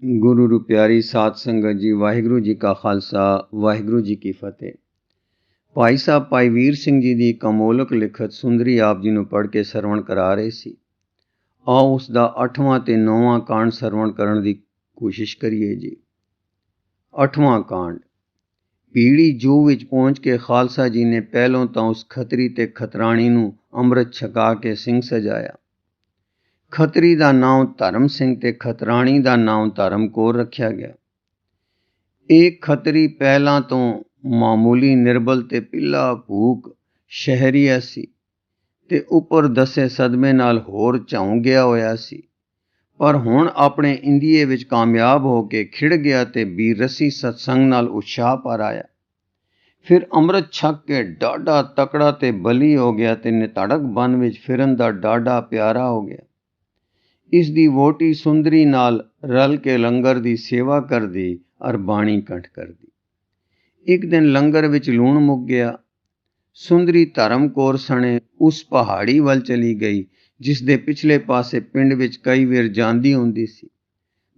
गुरु रू प्यारी साध संगत जी, वाहिगुरू जी का खालसा, वाहिगुरू जी की फतेह। भाई साहब भाई वीर सिंह जी की कमोलक लिखत सुंदरी आप जी ਨੂੰ पढ़ के सरवण करा रहे सी। आओ उसका 8वां ते 9वां कांड सरवण करन की कोशिश करिए जी। 8वां कांड। पीड़ी जू विच पहुंच के खालसा जी ने पहलों तो उस खतरी ते खतराणी नूं अमृत छका के सिंह सजाया। खतरी का नाम धर्म सिंह ते खतराणी का नाम धर्म कौर रखा गया। एक खतरी पहला तो मामूली निर्बल ते पिला भूख शहरीआ सी ते उपर दसे सदमे नाल होर झाऊं गया होया सी, पर हुण अपने इंदिए विच कामयाब हो के खिड़ गया ते बीरसी सत्संग नाल उत्साह पर आया। फिर अमृत छक के डाढा तकड़ा ते बली हो गया ते नितड़क बन विच फिरन दा डाढा प्यारा हो गया। इसदी वोटी सुंदरी नाल रल के लंगर दी सेवा करदी और बाणी कंठ करदी। एक दिन लंगर विच लूण मुक गया। सुंदरी धर्म कौर सने उस पहाड़ी वल चली गई जिस दे पिछले पासे पिंड विच कई वेर जांदी हुंदी सी।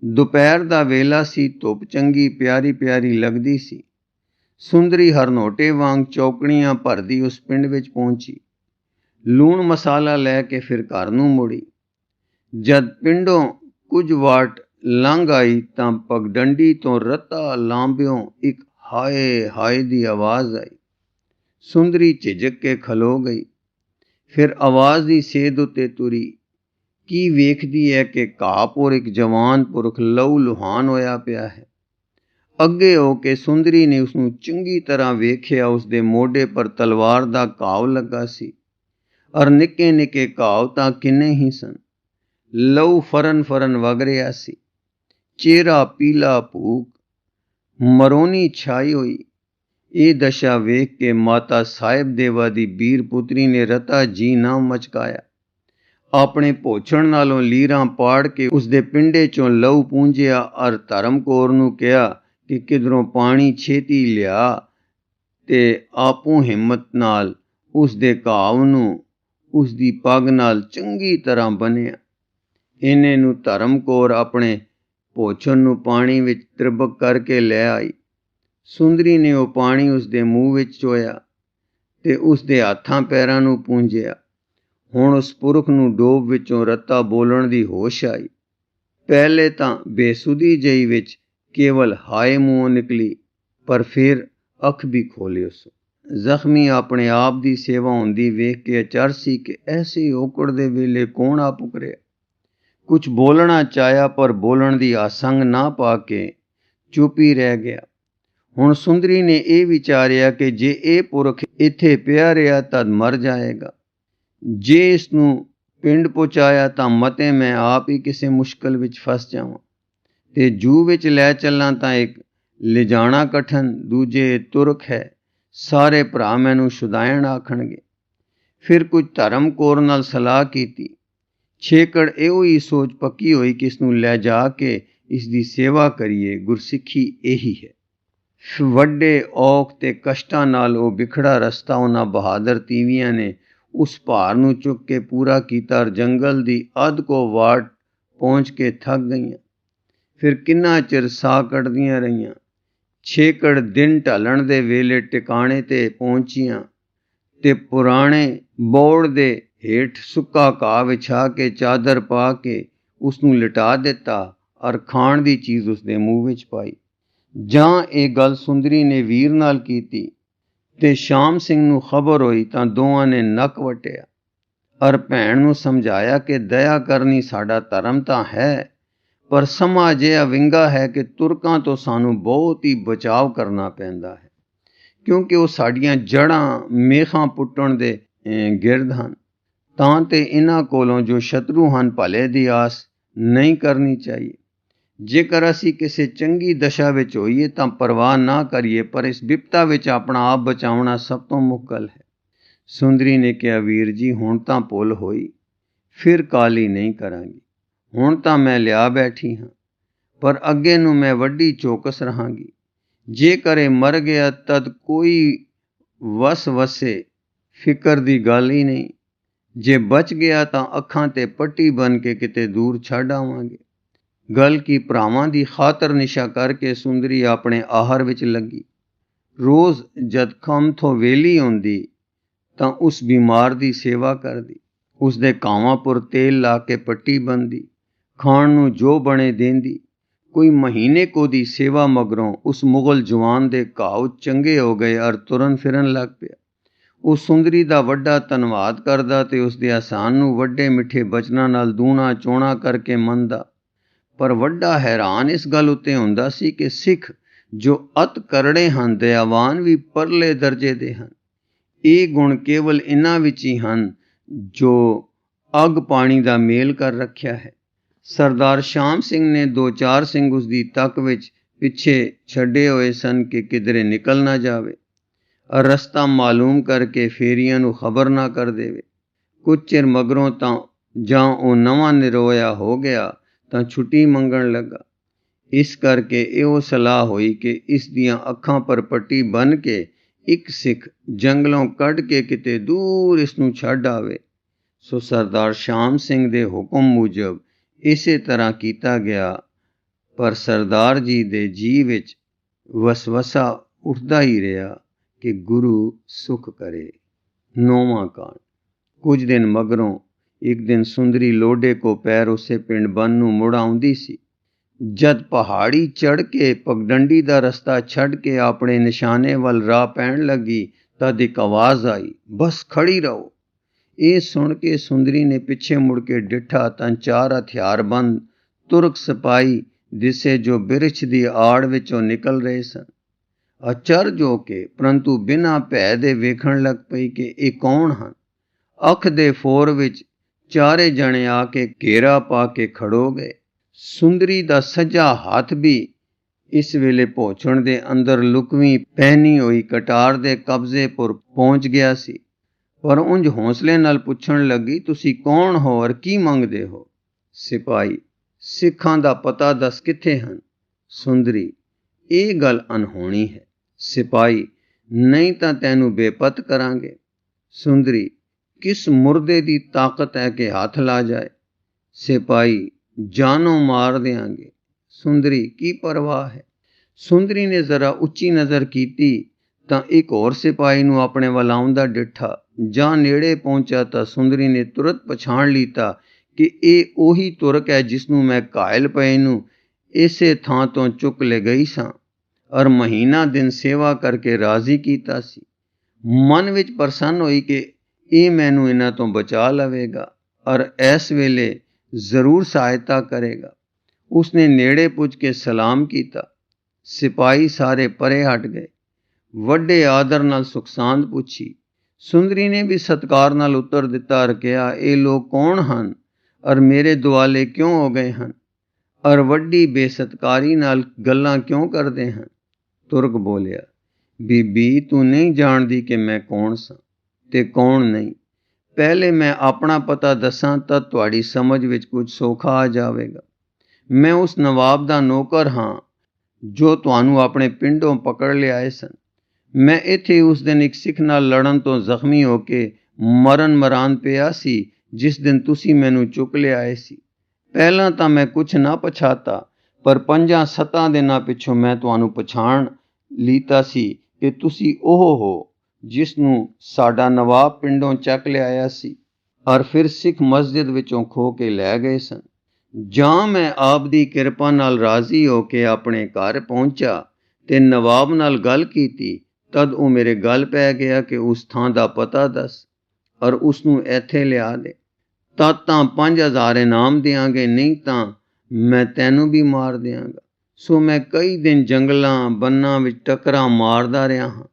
दोपहर दा वेला सी, धुप चंगी प्यारी प्यारी लगदी सी। सुंदरी हरनोटे वांग चौकड़ियां भरदी उस पिंड विच पहुंची। लूण मसाला लैके फिर घर नूं मुड़ी। जद पिंडों कुछ वाट लंघ आई तां पगडंडी तो रत्ता लांबियों एक हाय हाय दी आवाज आई। सुंदरी झिझक के खलो गई। फिर आवाज दी सेध उत्ते तुरी। की वेखदी है कि घापुर एक जवान पुरख लहू लुहान होया पिया है। अगे हो के सुंदरी ने उसनूं चंगी तरह वेख्या। उसदे मोढे पर तलवार दा घाव लगा सी और निक्के निक्के घाव तां किन्ने ही सन। लहू फरन फरन वग रहा सी। चेहरा पीला भूख मरोनी छाई हुई। ये दशा वेख के माता साहिब देवा दी बीर पुत्री ने रता जी ना मचकाया। अपने पोछण नालों लीरां पाड़ के उसदे पिंडे चों लहू पूंजिया और धर्म कौर नूं कहा कि किधरों पानी छेती लिया ते आपूं हिम्मत नाल उसदे घाव नूं उसदी पग नाल चंगी तरह बन्निया। इन्हें नूं धर्म कौर अपने पोछण नूं पानी विच त्रिबक करके लै आई। सुंदरी ने वो पानी उसदे मूँह विच चोया ते उसदे हाथां पैरां नूं पूंजिया। हुण उस पुरख नूं डोब विचों रत्ता बोलण दी होश आई। पहले तां बेसुधी जई विच केवल हाय मूँहों निकली, पर फिर अख भी खोली उस। जख्मी अपने आप दी सेवा हुंदी वेख के अचर सी कि ऐसे औकड़ दे वेले कौन आ पुकरिया। कुछ बोलना चाहया पर बोलण दी आसंग ना पाके चुप ही रह गया। हुण सुंदरी ने यह विचारिया कि जे ये पुरख इत्थे पिया रहा तद मर जाएगा। जे इसनूं पिंड पहुंचाया तां मते मैं आप ही किसी मुश्किल विच फस जावां ते जू विच लै चलां तां एक लिजाणा कठन, दूजे तुरख है, सारे भरा मैनूं शुदायण आखणगे। फिर कुछ धर्म कौर नाल सलाह कीती। छेकड़ इहो ही सोच पक्की होई कि इसनूं लै जा के इसदी सेवा करिए। गुरसिੱਖੀ यही है। ਵੱਡੇ ਔਖ ਤੇ ਕਸ਼ਟਾਂ ਨਾਲ ਉਹ ਵਿਖੜਾ ਰਸਤਾ ਉਹਨਾਂ ਬਹਾਦਰ ਤੀਵੀਆਂ ਨੇ ਉਸ ਭਾਰ ਨੂੰ ਚੁੱਕ ਕੇ ਪੂਰਾ ਕੀਤਾ ਔਰ ਜੰਗਲ ਦੀ ਅੱਧ ਕੋ ਵਾਟ ਪਹੁੰਚ ਕੇ ਥੱਕ ਗਈਆਂ। ਫਿਰ ਕਿੰਨਾ ਚਿਰ ਸਾਹ ਕੱਢਦੀਆਂ ਰਹੀਆਂ। ਛੇਕੜ ਦਿਨ ਢਲਣ ਦੇ ਵੇਲੇ ਟਿਕਾਣੇ ਤੇ ਪਹੁੰਚੀਆਂ ਤੇ ਪੁਰਾਣੇ ਬੋੜ ਦੇ ਹੇਠ ਸੁੱਕਾ ਘਾਹ ਵਿਛਾ ਕੇ ਚਾਦਰ ਪਾ ਕੇ ਉਸ ਨੂੰ ਲਿਟਾ ਦਿੱਤਾ ਔਰ ਖਾਣ ਦੀ ਚੀਜ਼ ਉਸਦੇ ਮੂੰਹ ਵਿੱਚ ਪਾਈ। ਜਾਂ ਇਹ ਗੱਲ ਸੁੰਦਰੀ ਨੇ ਵੀਰ ਨਾਲ ਕੀਤੀ ਤੇ ਸ਼ਾਮ ਸਿੰਘ ਨੂੰ ਖਬਰ ਹੋਈ ਤਾਂ ਦੋਵਾਂ ਨੇ ਨੱਕ ਵਟਿਆ ਔਰ ਭੈਣ ਨੂੰ ਸਮਝਾਇਆ ਕਿ ਦਇਆ ਕਰਨੀ ਸਾਡਾ ਧਰਮ ਤਾਂ ਹੈ, ਪਰ ਸਮਾਂ ਅਜਿਹਾ ਵਿੰਗਾ ਹੈ ਕਿ ਤੁਰਕਾਂ ਤੋਂ ਸਾਨੂੰ ਬਹੁਤ ਹੀ ਬਚਾਅ ਕਰਨਾ ਪੈਂਦਾ ਹੈ, ਕਿਉਂਕਿ ਉਹ ਸਾਡੀਆਂ ਜੜ੍ਹਾਂ ਮੇਖਾਂ ਪੁੱਟਣ ਦੇ ਗਿਰਦ ਹਨ। ਤਾਂ ਤੇ ਇਹਨਾਂ ਕੋਲੋਂ ਜੋ ਸ਼ਤਰੂ ਹਨ ਭਲੇ ਦੀ ਆਸ ਨਹੀਂ ਕਰਨੀ ਚਾਹੀਏ। ਜੇਕਰ ਅਸੀਂ ਕਿਸੇ ਚੰਗੀ ਦਸ਼ਾ ਵਿੱਚ ਹੋਈਏ ਤਾਂ ਪਰਵਾਹ ਨਾ ਕਰੀਏ, ਪਰ ਇਸ ਬਿਪਤਾ ਵਿੱਚ ਆਪਣਾ ਆਪ ਬਚਾਉਣਾ ਸਭ ਤੋਂ ਮੁੱਖ ਗੱਲ ਹੈ। ਸੁੰਦਰੀ ਨੇ ਕਿਹਾ, ਵੀਰ ਜੀ ਹੁਣ ਤਾਂ ਭੁੱਲ ਹੋਈ, ਫਿਰ ਕਾਲੀ ਨਹੀਂ ਕਰਾਂਗੀ। ਹੁਣ ਤਾਂ ਮੈਂ ਲਿਆ ਬੈਠੀ ਹਾਂ, ਪਰ ਅੱਗੇ ਨੂੰ ਮੈਂ ਵੱਡੀ ਚੌਕਸ ਰਹਾਂਗੀ। ਜੇਕਰ ਇਹ ਮਰ ਗਿਆ ਤਦ ਕੋਈ ਵਸ ਵਸੇ ਫਿਕਰ ਦੀ ਗੱਲ ਹੀ ਨਹੀਂ। ਜੇ ਬਚ ਗਿਆ ਤਾਂ ਅੱਖਾਂ ਤੇ ਪੱਟੀ ਬਨ ਕੇ ਕਿਤੇ ਦੂਰ ਛੱਡ ਆਵਾਂਗੇ। गल की भरावां दी खातर निशा करके सुंदरी अपने आहार विच लगी। रोज़ जद कम थों वेली होंदी तां उस बीमार दी सेवा करदी, उसदे कावां पुर तेल ला के पट्टी बनदी, खाण नूं जो बणे देंदी। कोई महीने को दी सेवा मगरों उस मुगल जवान दे घाव चंगे हो गए और तुरन फिरन लग पिया। उस सुंदरी दा वड्डा धन्नवाद करदा ते उसदे एहसान नूं वड्डे मिठे बचनां नाल दूणा चौणा करके मनदा। पर वड्डा हैरान इस गल उत्ते हुंदा सी कि सिख जो अत करड़े हन, दयावान भी परले दर्जे दे हन। ये गुण केवल इन्हां विच ही हन जो अग पानी दा मेल कर रखिया है। सरदार श्याम सिंह ने 2-4 सिंह उसदी तक विच पिछे छड्डे होए सन कि किधरे निकल ना जावे और रस्ता मालूम करके फेरियां नूं खबर ना कर देवे। कुछ चिर मगरों तां जां ਉਹ नवां निरोया हो गया ਤਾਂ छुट्टी मंगण लगा। इस करके ਇਹੋ सलाह होई कि इस दियां अखां पर पट्टी बन के एक सिख जंगलों कढ़ के किते दूर इस नूं छड्ड आवे। सो सरदार श्याम सिंह दे हुक्म मुजब इसे तरह कीता गया। पर सरदार जी दे जी विच वसवसा उठदा ही रहा कि गुरु सुख करे। 9वां कांड। कुछ दिन मगरों एक दिन सुंदरी लोडे को पैर उसे पिंड बन नूं मुड़ आउंदी सी। जद पहाड़ी चढ़ के पगडंडी दा रस्ता छड़ के अपने निशाने वल राह पैण लगी तद एक आवाज़ आई, बस खड़ी रहो। ये सुन के सुंदरी ने पिछे मुड़ के डिठा तां 4 हथियारबंद तुर्क सिपाही दिसे जो बिरछ दी आड़ विचों निकल रहे सन। अचरज हो के परंतु बिना भै दे वेखण लग पई कि ये कौन हन। अख दे फोर विच 4 जने आके घेरा पा के खड़ो गए। सुंदरी दा सज्जा हथ भी इस वेले पहुंचण दे अंदर लुकवी पहनी हुई कटार दे कब्जे पर पहुंच गया सी। पर उंज हौसले नाल पुछण लगी, तुसी कौन हो और की मंगदे हो? सिपाही, सिखां दा पता दस किथे हन? सुंदरी, ਇਹ गल अनहोनी है। सिपाही, नहीं तां तैनूं बेपत करांगे। सुंदरी, किस मुर्दे दी ताकत है कि हाथ ला जाए? सिपाही, जानों मार देंगे। सुंदरी, की परवाह है? सुंदरी ने जरा उच्ची नज़र कीती तां एक होर सिपाही नूं अपने वल आउंदा डिठा। जां नेड़े पहुंचा तां सुंदरी ने तुरंत पछाण लीता कि ਇਹ ਉਹੀ ਤੁਰਕ है जिसनूं मैं घायल पए नूं इसे थां तो चुक ले गई सां और महीना दिन सेवा करके राजी कीता सी। मन विच प्रसन्न होई कि ਇਹ मैनू इन्हां तो बचा लवेगा और इस वेले जरूर सहायता करेगा। उसने नेड़े पुज के सलाम किया। सिपाही सारे परे हट गए। वड्डे आदर नाल सुखसांद पूछी। सुंदरी ने भी सत्कार नाल उत्तर दिता और कहा, ये लोग कौन हन और मेरे दुआले क्यों हो गए हन और वड्डी बेसत्कारी नाल गल्लां क्यों करदे हन? तुर्क बोलिया, बीबी तू नहीं जानदी कि मैं कौन सां ते कौन नहीं। पहले मैं अपना पता दसां तां तुहाडी समझ विच कुछ सौखा आ जावेगा। मैं उस नवाब दा नौकर हाँ जो तुहानू अपने पिंडों पकड़ लियाए सन। मैं इत्थे उस दिन एक सिख नाल लड़न तो जख्मी हो के मरण मरान पिया सी जिस दिन तुसी मैनू चुक लियाए सी। पहला तां मैं कुछ ना पछाता, पर 5-7 दिनां पिछों मैं तुहानू पछाण लीता सी कि तुसी ओह हो जिसनूं साडा नवाब पिंडों चक लियाया सी और फिर सिख मस्जिद विचों खो के लै गए सन। जां मैं आप दी किरपा नाल राजी हो के अपने घर पहुंचा ते नवाब नाल गल कीती तद वो मेरे गल पै गया कि उस थां दा पता दस और उसनूं इत्थे लिया दे। तद तां 5000 इनाम देंगे, नहीं तां मैं तैनू भी मार देंगा। सो मैं कई दिन जंगलां बन्नां विच टक्करां मारदा रहा हाँ।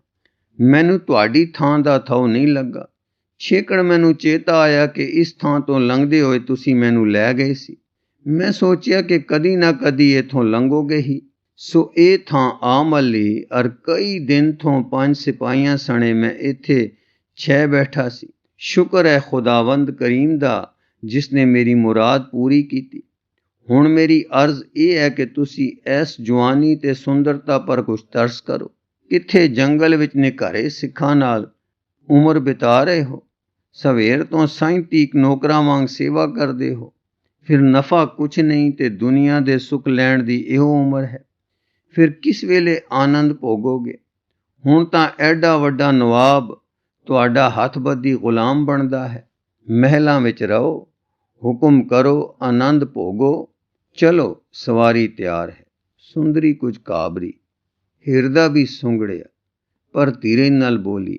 मैनू तुहाडी थां दा थौ नहीं लगा। छेकड़ मैनू चेता आया कि इस थां तो लंघदे होए तुसी मैनू लै गए सी। मैं सोचिया कि कदी ना कदी इथों लंघोगे ही। सो ये थां आ मली और कई दिन थों 5 सिपाहियां सने मैं इत्थे छह बैठा सी। शुक्र है खुदावंद करीम दा जिसने मेरी मुराद पूरी कीती। हुण मेरी अर्ज ये है कि तुसी इस जवानी ते सुंदरता पर कुछ तरस करो। किथे जंगल विच निघरे सिखां नाल उम्र बिता रहे हो, सवेर तो साईं तीक नौकरां वांग सेवा करदे हो, ਫਿਰ ਨਫਾ ਕੁਛ ਨਹੀਂ ਤੇ ਦੁਨੀਆ ਦੇ ਸੁੱਖ ਲੈਣ ਦੀ ਇਹੋ ਉਮਰ ਹੈ। ਫਿਰ ਕਿਸ ਵੇਲੇ ਆਨੰਦ ਭੋਗੋਗੇ? ਹੁਣ ਤਾਂ ਐਡਾ ਵੱਡਾ ਨਵਾਬ ਤੁਹਾਡਾ ਹੱਥਬੱਧੀ ਗੁਲਾਮ ਬਣਦਾ ਹੈ। ਮਹਿਲਾਂ ਵਿੱਚ ਰਹੋ, ਹੁਕਮ ਕਰੋ, ਆਨੰਦ ਭੋਗੋ। ਚਲੋ, ਸਵਾਰੀ ਤਿਆਰ ਹੈ। ਸੁੰਦਰੀ ਕੁਝ ਕਾਬਰੀ, ਹਿਰਦਾ ਵੀ ਸੁੰਗੜਿਆ, ਪਰ ਧੀਰਜ ਨਾਲ ਬੋਲੀ,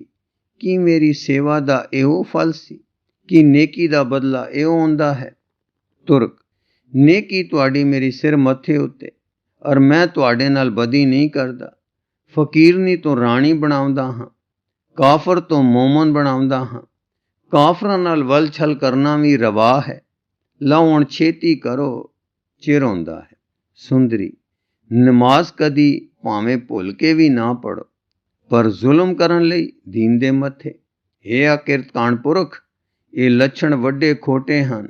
ਕੀ ਮੇਰੀ ਸੇਵਾ ਦਾ ਇਹੋ ਫਲ ਸੀ? ਕੀ ਨੇਕੀ ਦਾ ਬਦਲਾ ਇਹੋ ਹੁੰਦਾ ਹੈ? ਤੁਰਕ, ਨੇਕੀ ਤੁਹਾਡੀ ਮੇਰੀ ਸਿਰ ਮੱਥੇ ਉੱਤੇ, ਔਰ ਮੈਂ ਤੁਹਾਡੇ ਨਾਲ ਬਦੀ ਨਹੀਂ ਕਰਦਾ। ਫਕੀਰਨੀ ਤੋਂ ਰਾਣੀ ਬਣਾਉਂਦਾ ਹਾਂ, ਕਾਫਰ ਤੋਂ ਮੋਮਨ ਬਣਾਉਂਦਾ ਹਾਂ। ਕਾਫਰਾਂ ਨਾਲ ਵਲ ਛਲ ਕਰਨਾ ਵੀ ਰਵਾ ਹੈ। ਲਓ ਹੁਣ ਛੇਤੀ ਕਰੋ, ਚਿਰ ਹੁੰਦਾ ਹੈ। ਸੁੰਦਰੀ, ਨਮਾਜ਼ ਕਦੀ ਭਾਵੇਂ ਭੁੱਲ ਕੇ ਵੀ ਨਾ ਪੜੋ, ਪਰ ਜ਼ੁਲਮ ਕਰਨ ਲਈ ਦੀਨ ਦੇ ਮੱਥੇ। ਹੇ ਅਕਿਰਤ ਪੁਰਖ, ਇਹ ਲੱਛਣ ਵੱਡੇ ਖੋਟੇ ਹਨ।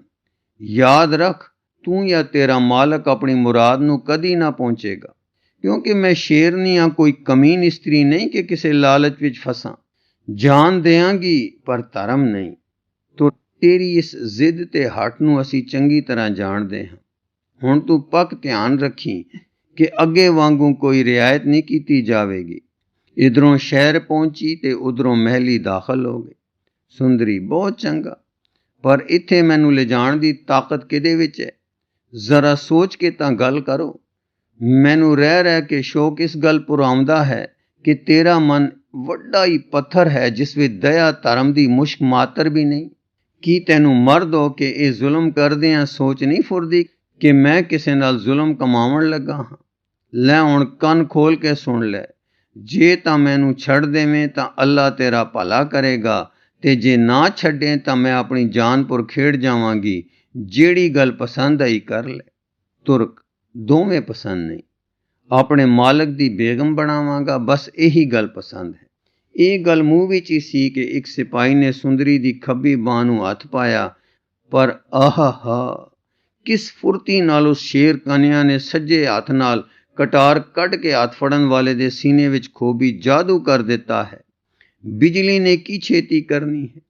ਯਾਦ ਰੱਖ, ਤੂੰ ਜਾਂ ਤੇਰਾ ਮਾਲਕ ਆਪਣੀ ਮੁਰਾਦ ਨੂੰ ਕਦੀ ਨਾ ਪਹੁੰਚੇਗਾ, ਕਿਉਂਕਿ ਮੈਂ ਸ਼ੇਰਨੀ ਹਾਂ, ਕੋਈ ਕਮੀਨ ਇਸਤਰੀ ਨਹੀਂ ਕਿ ਕਿਸੇ ਲਾਲਚ ਵਿੱਚ ਫਸਾਂ। ਜਾਨ ਦਿਆਂਗੀ ਪਰ ਧਰਮ ਨਹੀਂ। ਤੇਰੀ ਇਸ ਜ਼ਿੱਦ ਤੇ ਹੱਟ ਨੂੰ ਅਸੀਂ ਚੰਗੀ ਤਰ੍ਹਾਂ ਜਾਣਦੇ ਹਾਂ। ਹੁਣ ਤੂੰ ਪੱਕ ਧਿਆਨ ਰੱਖੀ ਕਿ ਅੱਗੇ ਵਾਂਗੂ ਕੋਈ ਰਿਆਇਤ ਨਹੀਂ ਕੀਤੀ ਜਾਵੇਗੀ। ਇਧਰੋਂ ਸ਼ਹਿਰ ਪਹੁੰਚੀ ਤੇ ਉਧਰੋਂ ਮਹਿਲੀ ਦਾਖਲ ਹੋ ਗਏ। ਸੁੰਦਰੀ, ਬਹੁਤ ਚੰਗਾ, ਪਰ ਇੱਥੇ ਮੈਨੂੰ ਲਿਜਾਣ ਦੀ ਤਾਕਤ ਕਿਹਦੇ ਵਿੱਚ ਹੈ? ਜ਼ਰਾ ਸੋਚ ਕੇ ਤਾਂ ਗੱਲ ਕਰੋ। ਮੈਨੂੰ ਰਹਿ ਰਹਿ ਕੇ ਸ਼ੌਕ ਇਸ ਗੱਲ ਪੁਰਾਉਂਦਾ ਹੈ ਕਿ ਤੇਰਾ ਮਨ ਵੱਡਾ ਹੀ ਪੱਥਰ ਹੈ, ਜਿਸ ਵਿੱਚ ਦਇਆ ਧਰਮ ਦੀ ਮੁਸ਼ਕ ਮਾਤਰ ਵੀ ਨਹੀਂ। ਕੀ ਤੈਨੂੰ ਮਰਦ ਹੋ ਕੇ ਇਹ ਜ਼ੁਲਮ ਕਰਦਿਆਂ ਸੋਚ ਨਹੀਂ ਫੁਰਦੀ ਕਿ ਮੈਂ ਕਿਸੇ ਨਾਲ ਜ਼ੁਲਮ ਕਮਾਉਣ ਲੱਗਾ ਹਾਂ? ਲੈ ਹੁਣ ਕੰਨ ਖੋਲ ਕੇ ਸੁਣ ਲੈ। ਜੇ ਤਾਂ ਮੈਨੂੰ ਛੱਡ ਦੇਵੇਂ ਤਾਂ ਅੱਲਾ ਤੇਰਾ ਭਲਾ ਕਰੇਗਾ, ਤੇ ਜੇ ਨਾ ਛੱਡੇ ਤਾਂ ਮੈਂ ਆਪਣੀ ਜਾਨਪੁਰ ਖੇਡ ਜਾਵਾਂਗੀ। ਜਿਹੜੀ ਗੱਲ ਪਸੰਦ ਆਈ ਕਰ ਲੈ। ਤੁਰਕ, ਦੋਵੇਂ ਪਸੰਦ ਨਹੀਂ। ਆਪਣੇ ਮਾਲਕ ਦੀ ਬੇਗਮ ਬਣਾਵਾਂਗਾ, ਬਸ ਇਹੀ ਗੱਲ ਪਸੰਦ ਹੈ। ਇਹ ਗੱਲ ਮੂੰਹ ਵਿੱਚ ਹੀ ਸੀ ਕਿ ਇੱਕ ਸਿਪਾਹੀ ਨੇ ਸੁੰਦਰੀ ਦੀ ਖੱਬੀ ਬਾਂਹ ਨੂੰ ਹੱਥ ਪਾਇਆ, ਪਰ ਆਹਾ, ਕਿਸ ਫੁਰਤੀ ਨਾਲ ਉਸ ਸ਼ੇਰ ਕਨਿਆ ਨੇ ਸੱਜੇ ਹੱਥ ਨਾਲ ਕਟਾਰ ਕੱਢ ਕੇ ਹੱਥ ਫੜਨ ਵਾਲੇ ਦੇ ਸੀਨੇ ਵਿੱਚ ਖੋਬੀ ਜਾਦੂ ਕਰ ਦਿੱਤਾ ਹੈ। ਬਿਜਲੀ ਨੇ ਕੀ ਛੇਤੀ ਕਰਨੀ ਹੈ।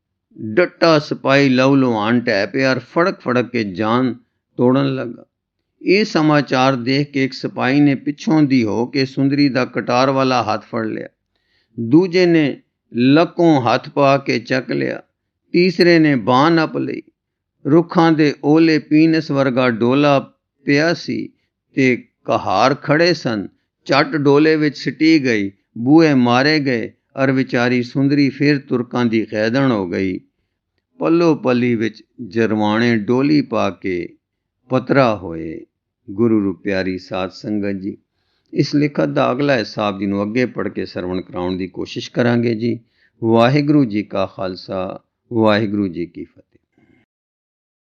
ਡੱਟਾ ਸਿਪਾਹੀ ਲਹੂ ਲੁਹਾਨ ਢਹਿ ਪਿਆ, ਫੜਕ ਫੜਕ ਕੇ ਜਾਨ ਤੋੜਨ ਲੱਗਾ। ਇਹ ਸਮਾਚਾਰ ਦੇਖ ਕੇ ਇੱਕ ਸਿਪਾਹੀ ਨੇ ਪਿੱਛੋਂ ਦੀ ਹੋ ਕੇ ਸੁੰਦਰੀ ਦਾ ਕਟਾਰ ਵਾਲਾ ਹੱਥ ਫੜ ਲਿਆ। ਦੂਜੇ ਨੇ ਲੱਕੋਂ ਹੱਥ ਪਾ ਕੇ ਚੱਕ ਲਿਆ। ਤੀਸਰੇ ਨੇ ਬਾਂਹ ਨੱਪ ਲਈ। ਰੁੱਖਾਂ ਦੇ ਓਲੇ ਪੀਨਸ ਵਰਗਾ ਡੋਲਾ ਪਿਆ ਸੀ ਤੇ ਕਹਾਰ ਖੜੇ ਸਨ। ਝੱਟ ਡੋਲੇ ਵਿੱਚ ਸਿੱਟੀ ਗਈ, ਬੂਹੇ ਮਾਰੇ ਗਏ, ਅਰ ਵਿਚਾਰੀ ਸੁੰਦਰੀ ਫਿਰ ਤੁਰਕਾਂ ਦੀ ਕੈਦਣ ਹੋ ਗਈ। ਪੱਲੋ ਪੱਲੀ ਵਿੱਚ ਜਰਵਾਣੇ ਡੋਲੀ ਪਾ ਕੇ ਪਤਰਾ ਹੋਏ। ਗੁਰੂ ਰੂ ਪਿਆਰੀ ਸਾਧ ਸੰਗਤ ਜੀ, ਇਸ ਲਿਖਤ ਦਾ ਅਗਲਾ ਹਿੱਸਾ ਆਪ ਜੀ ਨੂੰ ਅੱਗੇ ਪੜ੍ਹ ਕੇ ਸਰਵਣ ਕਰਾਉਣ ਦੀ ਕੋਸ਼ਿਸ਼ ਕਰਾਂਗੇ ਜੀ। ਵਾਹਿਗੁਰੂ ਜੀ ਕਾ ਖਾਲਸਾ, ਵਾਹਿਗੁਰੂ ਜੀ ਕੀ ਫਤਿਹ।